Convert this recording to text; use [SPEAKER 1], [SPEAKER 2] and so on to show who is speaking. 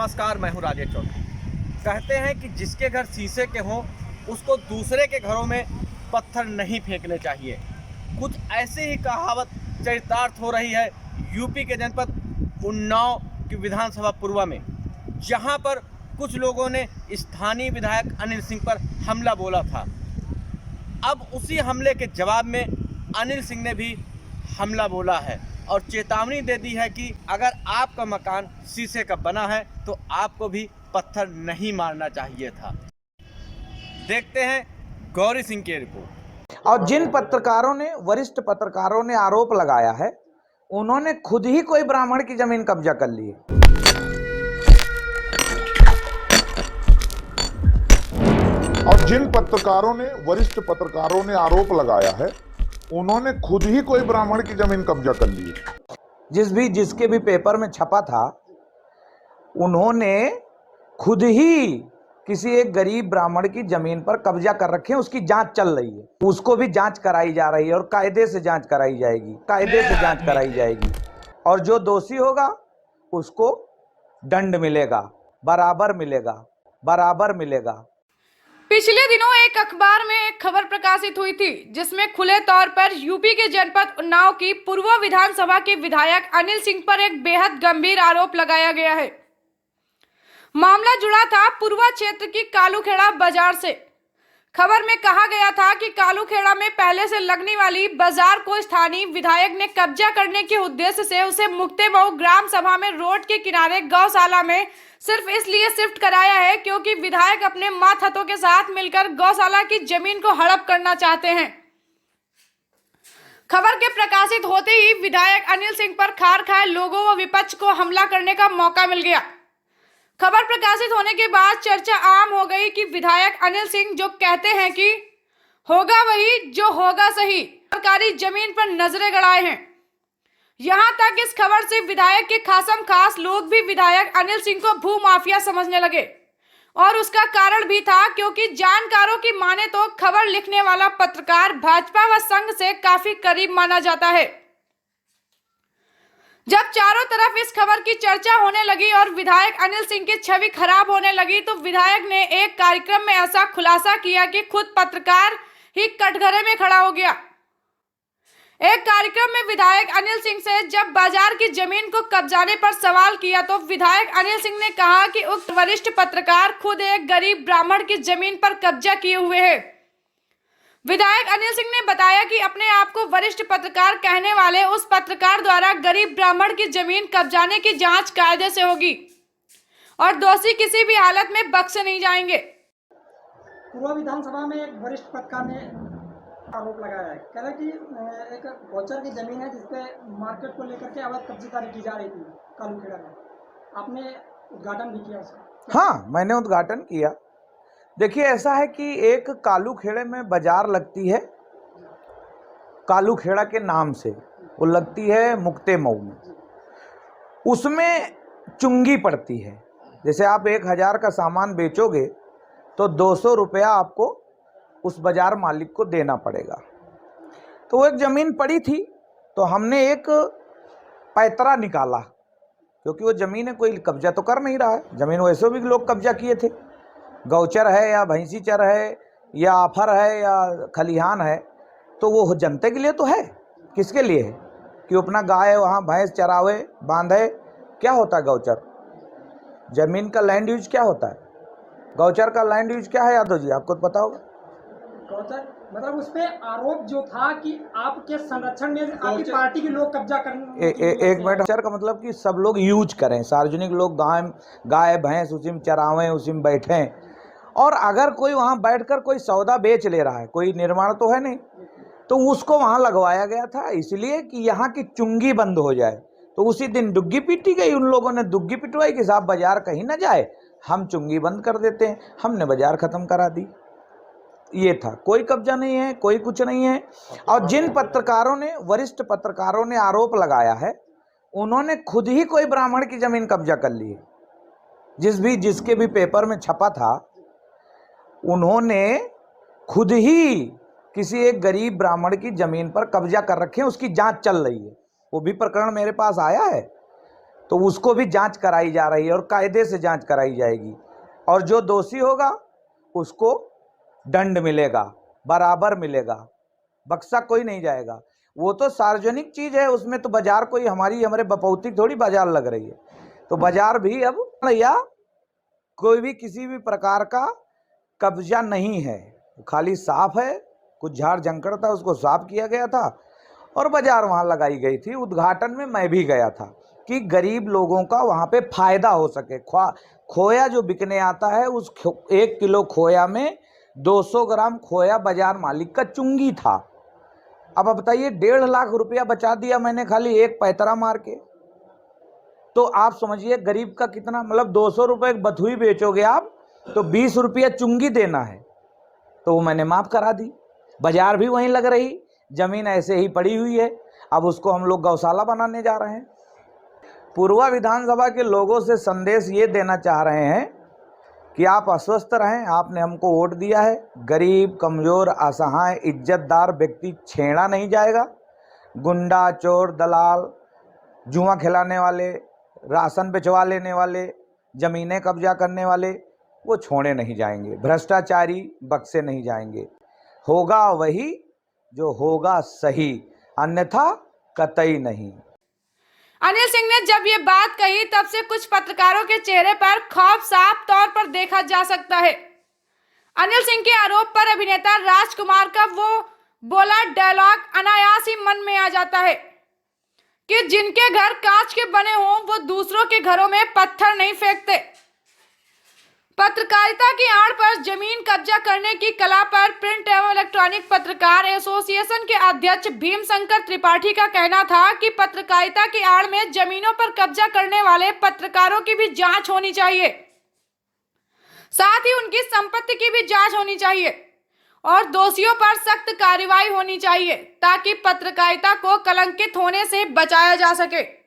[SPEAKER 1] नमस्कार, मैं हूं राजेश चौधरी। कहते हैं कि जिसके घर शीशे के हों उसको दूसरे के घरों में पत्थर नहीं फेंकने चाहिए। कुछ ऐसी ही कहावत चरितार्थ हो रही है यूपी के जनपद उन्नाव की विधानसभा पूर्वा में, जहां पर कुछ लोगों ने स्थानीय विधायक अनिल सिंह पर हमला बोला था। अब उसी हमले के जवाब में अनिल सिंह ने भी हमला बोला है और चेतावनी दे दी है कि अगर आपका मकान शीशे का बना है तो आपको भी पत्थर नहीं मारना चाहिए था। देखते हैं गौरी सिंह की रिपोर्ट।
[SPEAKER 2] और जिन पत्रकारों ने, वरिष्ठ पत्रकारों ने आरोप लगाया है, उन्होंने खुद ही कोई ब्राह्मण की जमीन कब्जा कर ली है।
[SPEAKER 3] और जिन पत्रकारों ने, वरिष्ठ पत्रकारों ने आरोप लगाया है, उन्होंने खुद ही कोई ब्राह्मण की जमीन कब्जा कर ली है।
[SPEAKER 2] जिसके भी पेपर में छपा था, उन्होंने खुद ही किसी एक गरीब ब्राह्मण की जमीन पर कब्जा कर रखे हैं। उसकी जांच चल रही है, उसको भी जांच कराई जा रही है और कायदे से जांच कराई जाएगी, कायदे से जांच कराई जाएगी। और जो दोषी होगा उसको दंड मिलेगा, बराबर मिलेगा, बराबर मिलेगा।
[SPEAKER 4] पिछले दिनों एक अखबार में एक खबर प्रकाशित हुई थी जिसमें खुले तौर पर यूपी के जनपद उन्नाव की पूर्व विधानसभा के विधायक अनिल सिंह पर एक बेहद गंभीर आरोप लगाया गया है। मामला जुड़ा था पूर्वा क्षेत्र की कालूखेड़ा बाजार से। खबर में कहा गया था कि कालूखेड़ा में पहले से लगने वाली बाजार को स्थानीय विधायक ने कब्जा करने के उद्देश्य से उसे मुक्तेमऊ ग्राम सभा में रोड के किनारे गौशाला में सिर्फ इसलिए शिफ्ट कराया है क्योंकि विधायक अपने मातहतों के साथ मिलकर गौशाला की जमीन को हड़प करना चाहते हैं। खबर के प्रकाशित होते ही विधायक अनिल सिंह पर खार खाए लोगों व विपक्ष को हमला करने का मौका मिल गया। खबर प्रकाशित होने के बाद चर्चा आम हो गई कि विधायक अनिल सिंह जो कहते हैं कि होगा वही जो होगा सही, सरकारी जमीन पर नजरें गड़ाए हैं। यहां तक इस खबर से विधायक के खासम खास लोग भी विधायक अनिल सिंह को भू माफिया समझने लगे और उसका कारण भी था क्योंकि जानकारों की माने तो खबर लिखने वाला पत्रकार भाजपा व संघ से काफी करीब माना जाता है। जब चारों तरफ इस खबर की चर्चा होने लगी और विधायक अनिल सिंह की छवि खराब होने लगी तो विधायक ने एक कार्यक्रम में ऐसा खुलासा किया कि खुद पत्रकार ही कटघरे में खड़ा हो गया। एक कार्यक्रम में विधायक अनिल सिंह से जब बाजार की जमीन को कब्जाने पर सवाल किया तो विधायक अनिल सिंह ने कहा कि उक्त वरिष्ठ पत्रकार खुद एक गरीब ब्राह्मण की जमीन पर कब्जा किए हुए हैं। विधायक अनिल सिंह ने बताया कि अपने आप को वरिष्ठ पत्रकार कहने वाले उस पत्रकार द्वारा गरीब ब्राह्मण की जमीन कब्जाने की जांच कायदे से होगी और दोषी किसी भी हालत में बख्शे नहीं जाएंगे।
[SPEAKER 5] पूर्व विधानसभा में एक वरिष्ठ पत्रकार ने आरोप लगाया है, कह रहे कि एक गौचर की जमीन है जिसपे मार्केट को लेकर के अवैध कब्जेदारी की जा रही थी कालूखेड़ा में। आपने उद्घाटन भी किया उसका?
[SPEAKER 2] हाँ, मैंने उद्घाटन किया। देखिए, ऐसा है कि एक कालूखेड़े में बाजार लगती है, कालूखेड़ा के नाम से वो लगती है मुक्तेमऊ में। उसमें चुंगी पड़ती है। जैसे आप 1000 का सामान बेचोगे तो 200 रुपया आपको उस बाजार मालिक को देना पड़ेगा। तो वो एक ज़मीन पड़ी थी तो हमने एक पैतरा निकाला, क्योंकि वो ज़मीन है, कोई कब्जा तो कर नहीं रहा है। ज़मीन वैसे भी लोग कब्जा किए थे, गौचर है या भैंसी चर है या आफर है या खलिहान है, तो वो जनता के लिए तो है। किसके लिए है? कि अपना गाय वहाँ भैंस चरावे बांधे। क्या होता है गौचर? ज़मीन का लैंड यूज क्या होता है? गौचर का लैंड यूज क्या है यादव जी, आपको तो पता होगा।
[SPEAKER 5] गौचर मतलब उस पे आरोप जो था कि आपके संरक्षण में आपकी पार्टी के लोग कब्जा करने।
[SPEAKER 2] एक मिनट। गौचर का मतलब कि सब लोग यूज करें, सार्वजनिक लोग गाय भैंस उसी में चरावें, उसी में बैठें। और अगर कोई वहाँ बैठकर कोई सौदा बेच ले रहा है, कोई निर्माण तो है नहीं, तो उसको वहाँ लगवाया गया था इसलिए कि यहाँ की चुंगी बंद हो जाए। तो उसी दिन दुग्गी पीटी गई, उन लोगों ने दुग्गी पिटवाई कि साहब बाजार कहीं ना जाए, हम चुंगी बंद कर देते हैं। हमने बाजार खत्म करा दी। ये था, कोई कब्जा नहीं है, कोई कुछ नहीं है। और जिन पत्रकारों ने, वरिष्ठ पत्रकारों ने आरोप लगाया है, उन्होंने खुद ही कोई ब्राह्मण की जमीन कब्जा कर ली है। जिसके भी पेपर में छपा था, उन्होंने खुद ही किसी एक गरीब ब्राह्मण की जमीन पर कब्जा कर रखे हैं। उसकी जांच चल रही है, वो भी प्रकरण मेरे पास आया है। तो उसको भी जांच कराई जा रही है और कायदे से जांच कराई जाएगी, और जो दोषी होगा उसको दंड मिलेगा, बराबर मिलेगा, बख्शा कोई नहीं जाएगा। वो तो सार्वजनिक चीज है, उसमें तो बाजार कोई हमारे बपौती थोड़ी बाजार लग रही है। तो बाजार भी अब या कोई भी किसी भी प्रकार का कब्जा नहीं है, खाली साफ है, कुछ झाड़ झंकड़ था उसको साफ किया गया था और बाजार वहां लगाई गई थी। उद्घाटन में मैं भी गया था कि गरीब लोगों का वहां पे फायदा हो सके। खोया जो बिकने आता है, उस 1 किलो खोया में 200 ग्राम खोया बाजार मालिक का चुंगी था। अब बताइए 1.5 लाख रुपया बचा दिया मैंने खाली एक पैतरा मार के। तो आप समझिए गरीब का कितना, मतलब 200 रुपये बथुई बेचोगे आप तो 20 रुपया चुंगी देना है, तो वो मैंने माफ करा दी। बाजार भी वहीं लग रही, जमीन ऐसे ही पड़ी हुई है, अब उसको हम लोग गौशाला बनाने जा रहे हैं। पूर्वा विधानसभा के लोगों से संदेश ये देना चाह रहे हैं कि आप अस्वस्थ रहें, आपने हमको वोट दिया है। गरीब, कमज़ोर, असहाय, इज्जतदार व्यक्ति छेड़ा नहीं जाएगा। गुंडा, चोर, दलाल, जुआ खिलाने वाले, राशन बेचवा लेने वाले, ज़मीनें कब्जा करने वाले, वो छोड़े नहीं जाएंगे। भ्रष्टाचारी बख्शे नहीं जाएंगे। होगा वही जो होगा सही, अन्यथा कतई नहीं।
[SPEAKER 4] अनिल सिंह ने जब ये बात कही तब से कुछ पत्रकारों के चेहरे पर खौफ साफ तौर पर देखा जा सकता है। अनिल सिंह के आरोप पर अभिनेता राजकुमार का वो बोला डायलॉग अनायास ही मन में आ जाता है कि जिनके घर कांच के बने हों वो दूसरों के घरों में पत्थर नहीं फेंकते। पत्रकारिता की आड़ पर जमीन कब्जा करने की कला पर प्रिंट एवं इलेक्ट्रॉनिक पत्रकार एसोसिएशन के अध्यक्ष भीमशंकर त्रिपाठी का कहना था कि पत्रकारिता की आड़ में जमीनों पर कब्जा करने वाले पत्रकारों की भी जांच होनी चाहिए, साथ ही उनकी संपत्ति की भी जांच होनी चाहिए और दोषियों पर सख्त कार्रवाई होनी चाहिए ताकि पत्रकारिता को कलंकित होने से बचाया जा सके।